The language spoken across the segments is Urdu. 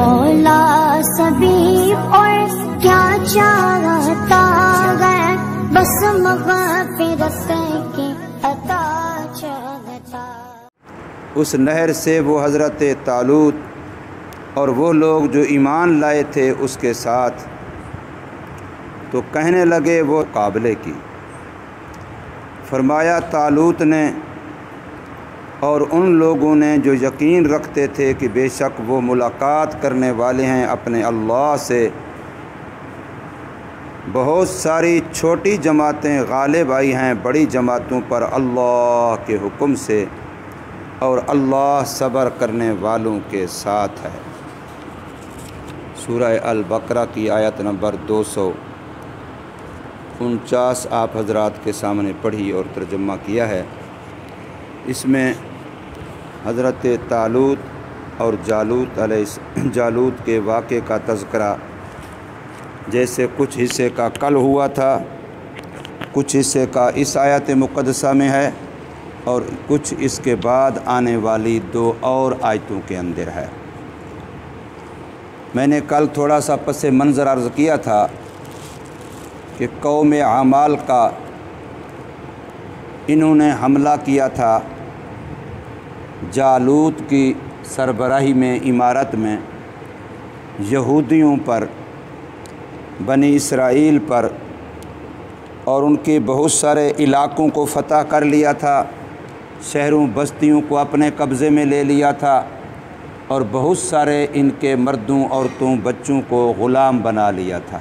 مولا سبھی اور کیا چاہتا ہے، بس مغفرت کی عطا چاہتا۔ اس نہر سے وہ حضرت طالوت اور وہ لوگ جو ایمان لائے تھے اس کے ساتھ تو کہنے لگے وہ قابلے کی۔ فرمایا طالوت نے اور ان لوگوں نے جو یقین رکھتے تھے کہ بے شک وہ ملاقات کرنے والے ہیں اپنے اللہ سے، بہت ساری چھوٹی جماعتیں غالب آئی ہیں بڑی جماعتوں پر اللہ کے حکم سے، اور اللہ صبر کرنے والوں کے ساتھ ہے۔ سورہ البقرہ کی آیت نمبر 249 آپ حضرات کے سامنے پڑھی اور ترجمہ کیا ہے۔ اس میں حضرت طالوت اور جالوت کے واقعے کا تذکرہ، جیسے کچھ حصے کا کل ہوا تھا، کچھ حصے کا اس آیت مقدسہ میں ہے، اور کچھ اس کے بعد آنے والی 2 اور آیتوں کے اندر ہے۔ میں نے کل تھوڑا سا پس منظر عرض کیا تھا کہ قوم اعمال کا انہوں نے حملہ کیا تھا جالوت کی سربراہی میں، امارت میں، یہودیوں پر، بنی اسرائیل پر، اور ان کے بہت سارے علاقوں کو فتح کر لیا تھا، شہروں بستیوں کو اپنے قبضے میں لے لیا تھا، اور بہت سارے ان کے مردوں عورتوں بچوں کو غلام بنا لیا تھا۔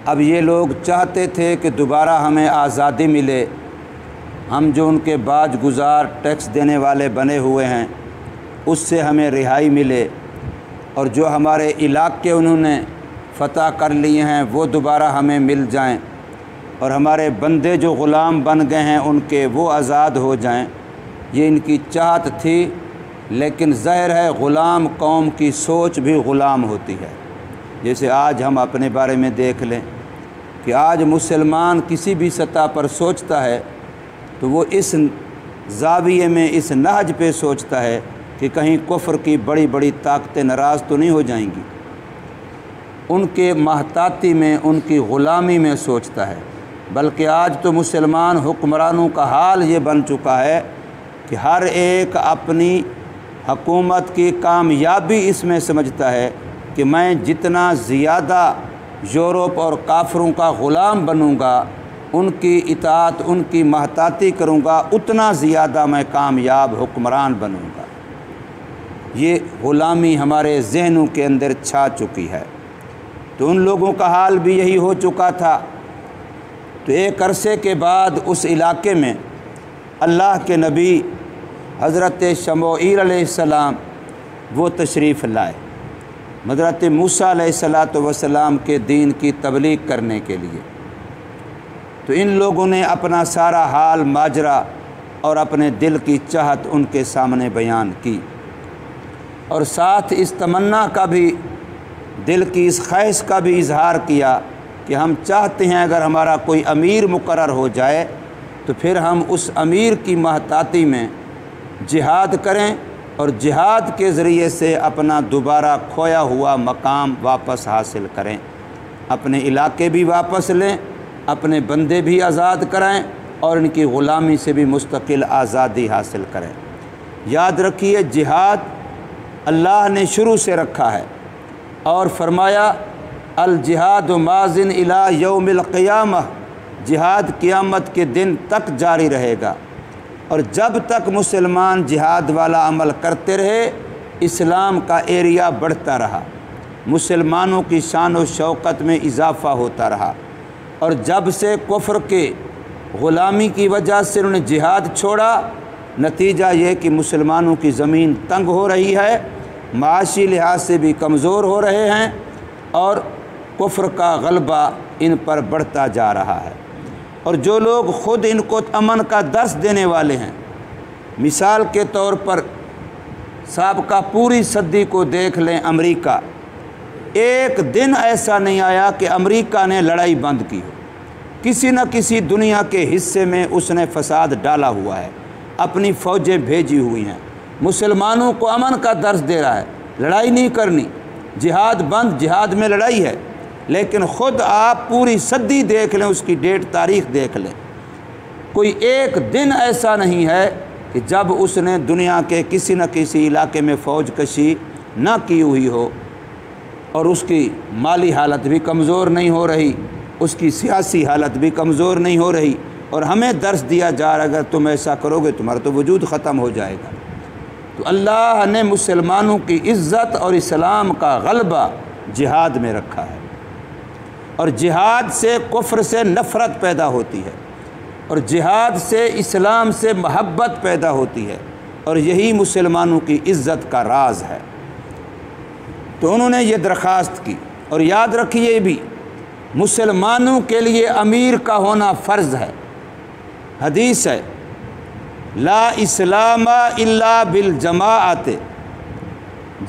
اب یہ لوگ چاہتے تھے کہ دوبارہ ہمیں آزادی ملے، ہم جو ان کے باج گزار ٹیکس دینے والے بنے ہوئے ہیں اس سے ہمیں رہائی ملے، اور جو ہمارے علاقے انہوں نے فتح کر لیے ہیں وہ دوبارہ ہمیں مل جائیں، اور ہمارے بندے جو غلام بن گئے ہیں ان کے وہ آزاد ہو جائیں۔ یہ ان کی چاہت تھی، لیکن ظاہر ہے غلام قوم کی سوچ بھی غلام ہوتی ہے۔ جیسے آج ہم اپنے بارے میں دیکھ لیں کہ آج مسلمان کسی بھی سطح پر سوچتا ہے تو وہ اس زاویے میں، اس نہج پہ سوچتا ہے کہ کہیں کفر کی بڑی بڑی طاقتیں ناراض تو نہیں ہو جائیں گی، ان کے محتاطی میں، ان کی غلامی میں سوچتا ہے۔ بلکہ آج تو مسلمان حکمرانوں کا حال یہ بن چکا ہے کہ ہر ایک اپنی حکومت کی کامیابی اس میں سمجھتا ہے کہ میں جتنا زیادہ یورپ اور کافروں کا غلام بنوں گا، ان کی اطاعت، ان کی محتاطی کروں گا، اتنا زیادہ میں کامیاب حکمران بنوں گا۔ یہ غلامی ہمارے ذہنوں کے اندر چھا چکی ہے۔ تو ان لوگوں کا حال بھی یہی ہو چکا تھا۔ تو ایک عرصے کے بعد اس علاقے میں اللہ کے نبی حضرت شموئیل علیہ السلام وہ تشریف لائے، حضرت موسیٰ علیہ السلام کے دین کی تبلیغ کرنے کے لیے۔ تو ان لوگوں نے اپنا سارا حال ماجرا اور اپنے دل کی چاہت ان کے سامنے بیان کی، اور ساتھ اس تمنا کا بھی، دل کی اس خواہش کا بھی اظہار کیا کہ ہم چاہتے ہیں اگر ہمارا کوئی امیر مقرر ہو جائے تو پھر ہم اس امیر کی محتاطی میں جہاد کریں، اور جہاد کے ذریعے سے اپنا دوبارہ کھویا ہوا مقام واپس حاصل کریں، اپنے علاقے بھی واپس لیں، اپنے بندے بھی آزاد کرائیں، اور ان کی غلامی سے بھی مستقل آزادی حاصل کریں۔ یاد رکھیے جہاد اللہ نے شروع سے رکھا ہے، اور فرمایا الجہاد ماضٍ الی یوم القیامہ، جہاد قیامت کے دن تک جاری رہے گا۔ اور جب تک مسلمان جہاد والا عمل کرتے رہے، اسلام کا ایریا بڑھتا رہا، مسلمانوں کی شان و شوکت میں اضافہ ہوتا رہا۔ اور جب سے کفر کے غلامی کی وجہ سے انہوں نے جہاد چھوڑا، نتیجہ یہ کہ مسلمانوں کی زمین تنگ ہو رہی ہے، معاشی لحاظ سے بھی کمزور ہو رہے ہیں، اور کفر کا غلبہ ان پر بڑھتا جا رہا ہے۔ اور جو لوگ خود ان کو امن کا درس دینے والے ہیں، مثال کے طور پر سابقہ پوری صدی کو دیکھ لیں، امریکہ، ایک دن ایسا نہیں آیا کہ امریکہ نے لڑائی بند کی ہو، کسی نہ کسی دنیا کے حصے میں اس نے فساد ڈالا ہوا ہے، اپنی فوجیں بھیجی ہوئی ہیں، مسلمانوں کو امن کا درس دے رہا ہے، لڑائی نہیں کرنی، جہاد بند، جہاد میں لڑائی ہے، لیکن خود آپ پوری صدی دیکھ لیں، اس کی ڈیٹ تاریخ دیکھ لیں، کوئی ایک دن ایسا نہیں ہے کہ جب اس نے دنیا کے کسی نہ کسی علاقے میں فوج کشی نہ کی ہوئی ہو، اور اس کی مالی حالت بھی کمزور نہیں ہو رہی، اس کی سیاسی حالت بھی کمزور نہیں ہو رہی، اور ہمیں درس دیا جا رہا ہے اگر تم ایسا کرو گے تمہارا تو وجود ختم ہو جائے گا۔ تو اللہ نے مسلمانوں کی عزت اور اسلام کا غلبہ جہاد میں رکھا ہے، اور جہاد سے کفر سے نفرت پیدا ہوتی ہے، اور جہاد سے اسلام سے محبت پیدا ہوتی ہے، اور یہی مسلمانوں کی عزت کا راز ہے۔ تو انہوں نے یہ درخواست کی، اور یاد رکھیے بھی مسلمانوں کے لیے امیر کا ہونا فرض ہے۔ حدیث ہے لا اسلام الا بالجماعت،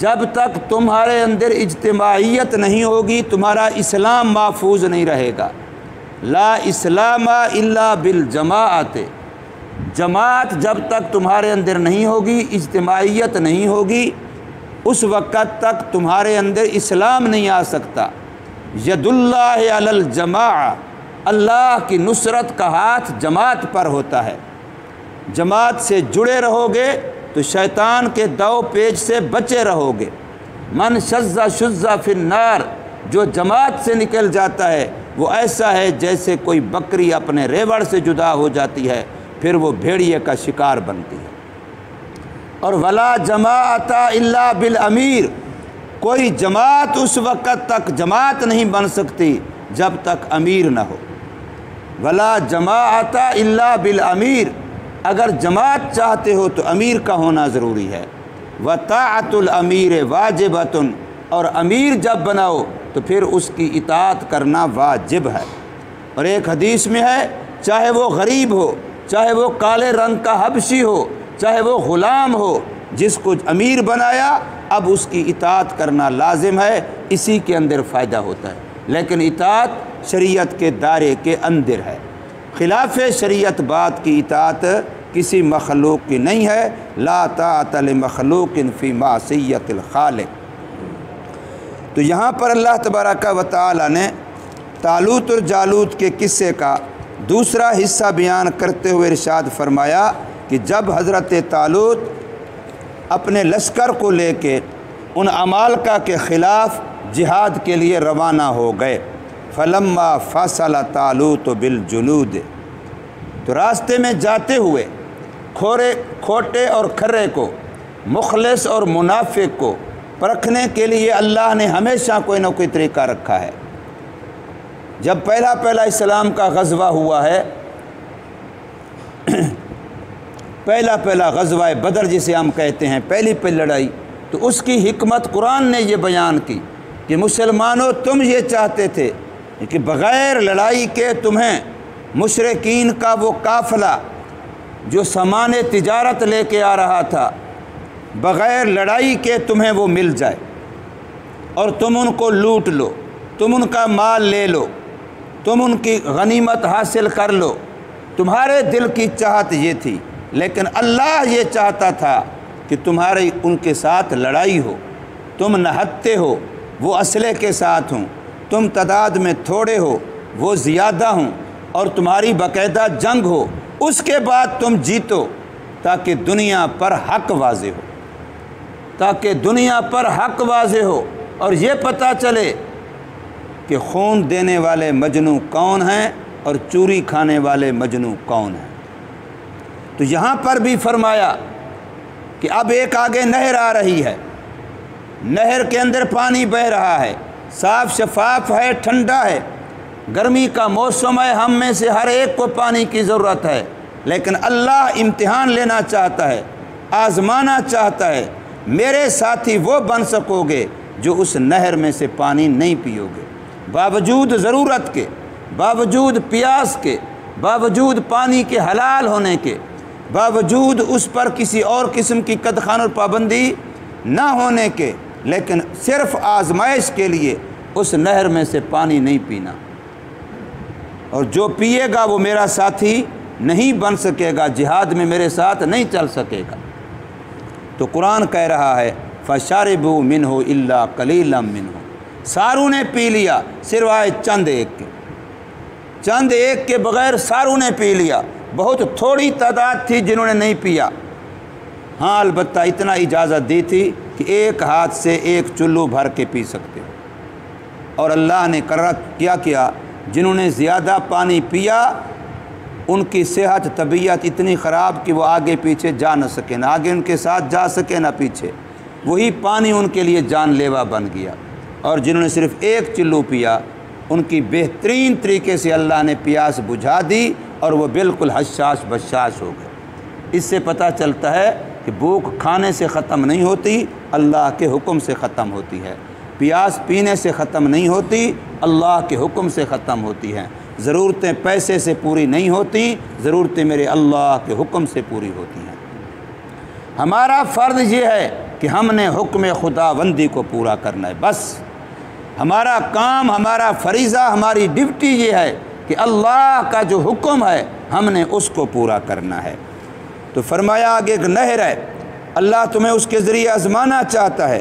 جب تک تمہارے اندر اجتماعیت نہیں ہوگی تمہارا اسلام محفوظ نہیں رہے گا۔ لا اسلام الا بالجماعت، جماعت جب تک تمہارے اندر نہیں ہوگی، اجتماعیت نہیں ہوگی، اس وقت تک تمہارے اندر اسلام نہیں آ سکتا۔ ید اللہ علی الجماع، اللہ کی نصرت کا ہاتھ جماعت پر ہوتا ہے۔ جماعت سے جڑے رہو گے تو شیطان کے دو پیچ سے بچے رہو گے۔ من شذ شذ فی النار، جو جماعت سے نکل جاتا ہے وہ ایسا ہے جیسے کوئی بکری اپنے ریوڑ سے جدا ہو جاتی ہے، پھر وہ بھیڑیے کا شکار بنتی ہے۔ اور ولا جماعت الا بالامیر، کوئی جماعت اس وقت تک جماعت نہیں بن سکتی جب تک امیر نہ ہو۔ ولا جماعت الا بالامیر، اگر جماعت چاہتے ہو تو امیر کا ہونا ضروری ہے۔ وطاعت الامیر واجبۃ، اور امیر جب بناؤ تو پھر اس کی اطاعت کرنا واجب ہے۔ اور ایک حدیث میں ہے چاہے وہ غریب ہو، چاہے وہ کالے رنگ کا حبشی ہو، چاہے وہ غلام ہو، جس کو امیر بنایا اب اس کی اطاعت کرنا لازم ہے، اسی کے اندر فائدہ ہوتا ہے۔ لیکن اطاعت شریعت کے دائرے کے اندر ہے، خلاف شریعت بات کی اطاعت کسی مخلوق کی نہیں ہے۔ لا طاعت لمخلوق فی معصیت الخالق۔ تو یہاں پر اللہ تبارک و تعالی نے طالوت اور جالوت کے قصے کا دوسرا حصہ بیان کرتے ہوئے ارشاد فرمایا کہ جب حضرت طالوت اپنے لشکر کو لے کے ان عمالقہ کے خلاف جہاد کے لیے روانہ ہو گئے، فلما فصل طالوت بالجنود، تو راستے میں جاتے ہوئے کھوٹے اور کھرے کو، مخلص اور منافق کو پرکھنے کے لیے اللہ نے ہمیشہ کوئی نہ کوئی طریقہ رکھا ہے۔ جب پہلا اسلام کا غزوہ ہوا ہے، پہلا غزوہ بدر جسے ہم کہتے ہیں، پہلی لڑائی، تو اس کی حکمت قرآن نے یہ بیان کی کہ مسلمانوں تم یہ چاہتے تھے کہ بغیر لڑائی کے تمہیں مشرکین کا وہ قافلہ جو سامان تجارت لے کے آ رہا تھا، بغیر لڑائی کے تمہیں وہ مل جائے اور تم ان کو لوٹ لو، تم ان کا مال لے لو، تم ان کی غنیمت حاصل کر لو۔ تمہارے دل کی چاہت یہ تھی، لیکن اللہ یہ چاہتا تھا کہ تمہاری ان کے ساتھ لڑائی ہو، تم نہتے ہو، وہ اسلحے کے ساتھ ہوں، تم تعداد میں تھوڑے ہو، وہ زیادہ ہوں، اور تمہاری باقاعدہ جنگ ہو، اس کے بعد تم جیتو، تاکہ دنیا پر حق واضح ہو، تاکہ دنیا پر حق واضح ہو اور یہ پتہ چلے کہ خون دینے والے مجنوں کون ہیں اور چوری کھانے والے مجنوں کون ہیں۔ تو یہاں پر بھی فرمایا کہ اب ایک آگے نہر آ رہی ہے، نہر کے اندر پانی بہہ رہا ہے، صاف شفاف ہے، ٹھنڈا ہے، گرمی کا موسم ہے، ہم میں سے ہر ایک کو پانی کی ضرورت ہے، لیکن اللہ امتحان لینا چاہتا ہے، آزمانا چاہتا ہے، میرے ساتھی وہ بن سکو گے جو اس نہر میں سے پانی نہیں پیو گے، باوجود ضرورت کے، باوجود پیاس کے، باوجود پانی کے حلال ہونے کے، باوجود اس پر کسی اور قسم کی قدخان اور پابندی نہ ہونے کے، لیکن صرف آزمائش کے لیے اس نہر میں سے پانی نہیں پینا، اور جو پیے گا وہ میرا ساتھی نہیں بن سکے گا، جہاد میں میرے ساتھ نہیں چل سکے گا۔ تو قرآن کہہ رہا ہے فشربوا منہ الا قلیلا منہ، ساروں نے پی لیا سوائے چند ایک کے بغیر ساروں نے پی لیا۔ بہت تھوڑی تعداد تھی جنہوں نے نہیں پیا۔ ہاں البتہ اتنا اجازت دی تھی کہ ایک ہاتھ سے ایک چلو بھر کے پی سکتے ہو، اور اللہ نے کیا جنہوں نے زیادہ پانی پیا ان کی صحت طبیعت اتنی خراب کہ وہ آگے پیچھے جا نہ سکے، نہ آگے ان کے ساتھ جا سکے نہ پیچھے، وہی پانی ان کے لیے جان لیوا بن گیا۔ اور جنہوں نے صرف ایک چلو پیا ان کی بہترین طریقے سے اللہ نے پیاس بجھا دی اور وہ بالکل حشاش بشاش ہو گئے۔ اس سے پتہ چلتا ہے کہ بھوک کھانے سے ختم نہیں ہوتی، اللہ کے حکم سے ختم ہوتی ہے۔ پیاس پینے سے ختم نہیں ہوتی، اللہ کے حکم سے ختم ہوتی ہیں۔ ضرورتیں پیسے سے پوری نہیں ہوتی، ضرورتیں میرے اللہ کے حکم سے پوری ہوتی ہیں۔ ہمارا فرض یہ ہے کہ ہم نے حکم خداوندی کو پورا کرنا ہے، بس ہمارا کام، ہمارا فریضہ، ہماری ڈیوٹی یہ ہے کہ اللہ کا جو حکم ہے ہم نے اس کو پورا کرنا ہے۔ تو فرمایا آگے ایک نہر ہے، اللہ تمہیں اس کے ذریعے آزمانا چاہتا ہے۔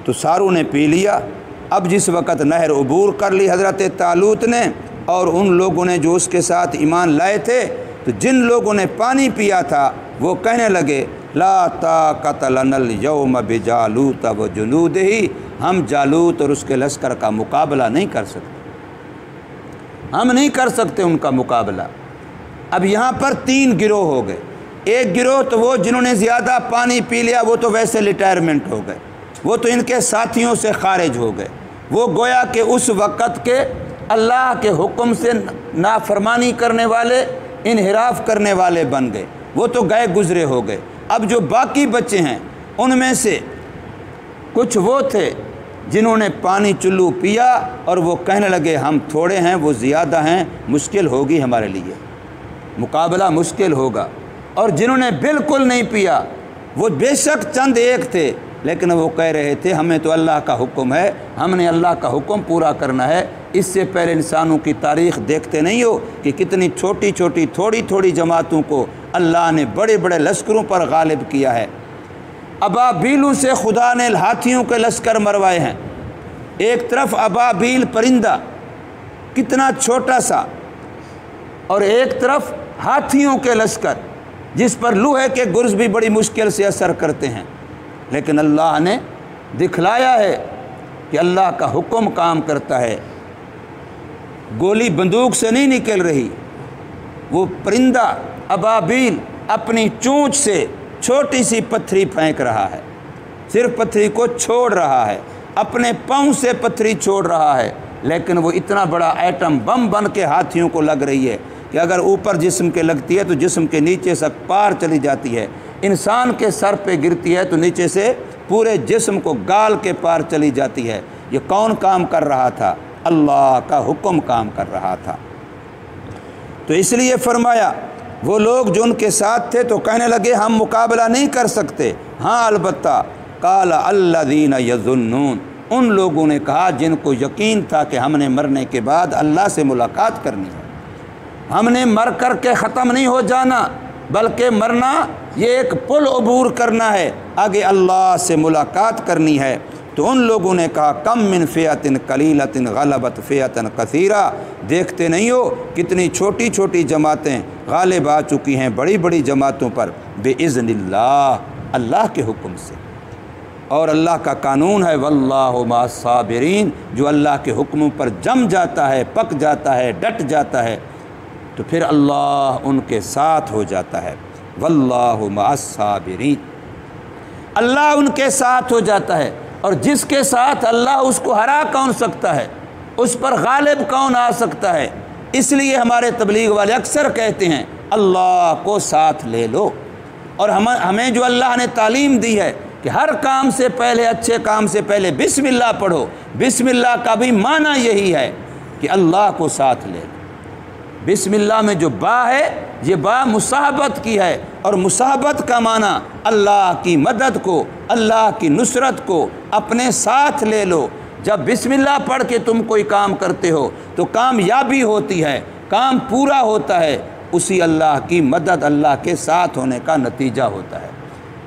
تو ساروں نے پی لیا۔ اب جس وقت نہر عبور کر لی حضرت طالوت نے اور ان لوگوں نے جو اس کے ساتھ ایمان لائے تھے، تو جن لوگوں نے پانی پیا تھا وہ کہنے لگے لا طاقت لنا اليوم بجالوت وجنودہ، ہم جالوت اور اس کے لشکر کا مقابلہ نہیں کر سکتے، ہم نہیں کر سکتے ان کا مقابلہ۔ اب یہاں پر 3 گروہ ہو گئے۔ ایک گروہ تو وہ جنہوں نے زیادہ پانی پی لیا، وہ تو ویسے ریٹائرمنٹ ہو گئے، وہ تو ان کے ساتھیوں سے خارج ہو گئے، وہ گویا کہ اس وقت کے اللہ کے حکم سے نافرمانی کرنے والے، انحراف کرنے والے بن گئے، وہ تو گئے گزرے ہو گئے۔ اب جو باقی بچے ہیں ان میں سے کچھ وہ تھے جنہوں نے پانی چلو پیا اور وہ کہنے لگے ہم تھوڑے ہیں وہ زیادہ ہیں، مشکل ہوگی ہمارے لیے، مقابلہ مشکل ہوگا۔ اور جنہوں نے بالکل نہیں پیا وہ بے شک چند ایک تھے، لیکن وہ کہہ رہے تھے ہمیں تو اللہ کا حکم ہے، ہم نے اللہ کا حکم پورا کرنا ہے۔ اس سے پہلے انسانوں کی تاریخ دیکھتے نہیں ہو کہ کتنی چھوٹی چھوٹی تھوڑی تھوڑی جماعتوں کو اللہ نے بڑے بڑے لشکروں پر غالب کیا ہے۔ ابابیلوں سے خدا نے ہاتھیوں کے لشکر مروائے ہیں۔ ایک طرف ابابیل پرندہ کتنا چھوٹا سا، اور ایک طرف ہاتھیوں کے لشکر جس پر لوہے کے گرز بھی بڑی مشکل سے اثر کرتے ہیں، لیکن اللہ نے دکھلایا ہے کہ اللہ کا حکم کام کرتا ہے۔ گولی بندوق سے نہیں نکل رہی، وہ پرندہ ابابیل اپنی چونچ سے چھوٹی سی پتھری پھینک رہا ہے، صرف پتھری کو چھوڑ رہا ہے، اپنے پاؤں سے پتھری چھوڑ رہا ہے، لیکن وہ اتنا بڑا ایٹم بم بن کے ہاتھیوں کو لگ رہی ہے کہ اگر اوپر جسم کے لگتی ہے تو جسم کے نیچے سے پار چلی جاتی ہے، انسان کے سر پہ گرتی ہے تو نیچے سے پورے جسم کو گال کے پار چلی جاتی ہے۔ یہ کون کام کر رہا تھا؟ اللہ کا حکم کام کر رہا تھا۔ تو اس لیے فرمایا وہ لوگ جو ان کے ساتھ تھے تو کہنے لگے ہم مقابلہ نہیں کر سکتے۔ ہاں البتہ قال الذین یظنون، ان لوگوں نے کہا جن کو یقین تھا کہ ہم نے مرنے کے بعد اللہ سے ملاقات کرنی ہے، ہم نے مر کر کے ختم نہیں ہو جانا، بلکہ مرنا یہ ایک پل عبور کرنا ہے، آگے اللہ سے ملاقات کرنی ہے۔ تو ان لوگوں نے کہا کم من فئۃ قلیلۃ غلبت فئۃ کثیرہ، دیکھتے نہیں ہو کتنی چھوٹی چھوٹی جماعتیں غالب آ چکی ہیں بڑی بڑی جماعتوں پر، بِإِذْنِ اللہ، اللہ کے حکم سے۔ اور اللہ کا قانون ہے واللہ مع الصابرین، جو اللہ کے حکموں پر جم جاتا ہے، پک جاتا ہے، ڈٹ جاتا ہے تو پھر اللہ ان کے ساتھ ہو جاتا ہے۔ واللہ مع الصابرین، اللہ ان کے ساتھ ہو جاتا ہے، اور جس کے ساتھ اللہ اس کو ہرا کون سکتا ہے، اس پر غالب کون آ سکتا ہے۔ اس لیے ہمارے تبلیغ والے اکثر کہتے ہیں اللہ کو ساتھ لے لو، اور ہمیں جو اللہ نے تعلیم دی ہے کہ ہر کام سے پہلے، اچھے کام سے پہلے بسم اللہ پڑھو، بسم اللہ کا بھی معنی یہی ہے کہ اللہ کو ساتھ لے لو۔ بسم اللہ میں جو با ہے یہ با مصاحبت کی ہے، اور مصاحبت کا معنی اللہ کی مدد کو، اللہ کی نصرت کو اپنے ساتھ لے لو۔ جب بسم اللہ پڑھ کے تم کوئی کام کرتے ہو تو کامیابی ہوتی ہے، کام پورا ہوتا ہے، اسی اللہ کی مدد، اللہ کے ساتھ ہونے کا نتیجہ ہوتا ہے۔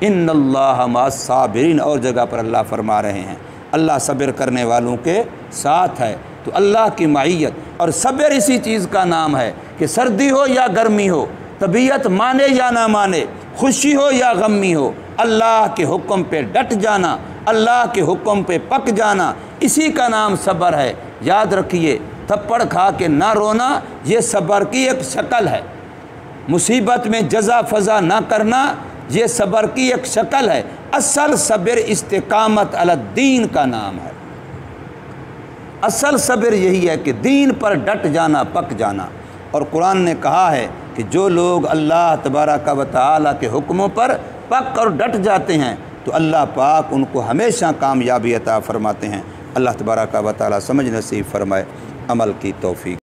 ان اللہ مع الصابرین، اور جگہ پر اللہ فرما رہے ہیں اللہ صبر کرنے والوں کے ساتھ ہے۔ تو اللہ کی معیت اور صبر اسی چیز کا نام ہے کہ سردی ہو یا گرمی ہو، طبیعت مانے یا نہ مانے، خوشی ہو یا غمی ہو، اللہ کے حکم پہ ڈٹ جانا، اللہ کے حکم پہ پک جانا، اسی کا نام صبر ہے۔ یاد رکھیے، تھپڑ کھا کے نہ رونا یہ صبر کی ایک شکل ہے، مصیبت میں جزا فضا نہ کرنا یہ صبر کی ایک شکل ہے۔ اصل صبر استقامت علی الدین کا نام ہے۔ اصل صبر یہی ہے کہ دین پر ڈٹ جانا، پک جانا۔ اور قرآن نے کہا ہے کہ جو لوگ اللہ تبارک و تعالیٰ کے حکموں پر پک اور ڈٹ جاتے ہیں تو اللہ پاک ان کو ہمیشہ کامیابی عطا فرماتے ہیں۔ اللہ تبارک و تعالیٰ سمجھ نصیب فرمائے، عمل کی توفیق۔